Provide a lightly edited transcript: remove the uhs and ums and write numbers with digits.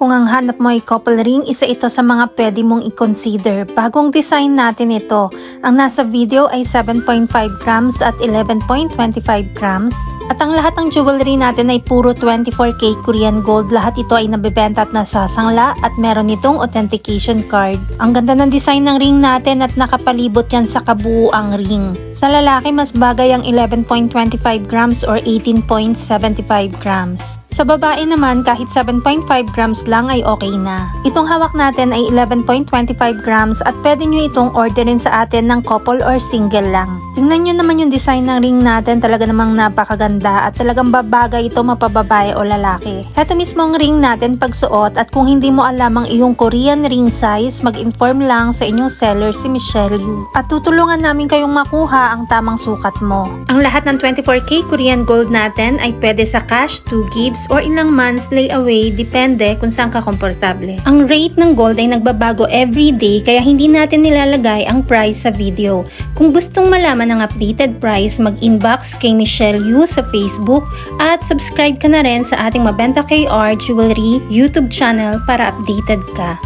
Kung ang hanap mo ay couple ring, isa ito sa mga pwede mong i-consider. Bagong design natin ito. Ang nasa video ay 7.5 grams at 11.25 grams. At ang lahat ng jewelry natin ay puro 24K Korean gold. Lahat ito ay nabibenta at nasasangla at meron itong authentication card. Ang ganda ng design ng ring natin at nakapalibot yan sa kabuuang ring. Sa lalaki, mas bagay ang 11.25 grams or 18.75 grams. Sa babae naman, kahit 7.5 grams lang ay okay na. Itong hawak natin ay 11.25 grams at pwede nyo itong orderin sa atin ng couple or single lang. Tingnan nyo naman yung design ng ring natin, talaga namang napakaganda at talagang babagay ito mapababae o lalaki. Ito mismo ang ring natin pagsuot at kung hindi mo alam ang iyong Korean ring size, mag-inform lang sa inyong seller si Michelle Yu. At tutulungan namin kayong makuha ang tamang sukat mo. Ang lahat ng 24K Korean gold natin ay pwede sa cash, 2 gifts, or ilang months layaway, depende kung saan ka komportable. Ang rate ng gold ay nagbabago every day kaya hindi natin nilalagay ang price sa video. Kung gustong malaman ang updated price, mag-inbox kay Michelle Yu sa Facebook at subscribe ka na rin sa ating Mabenta KR Jewelry YouTube channel para updated ka.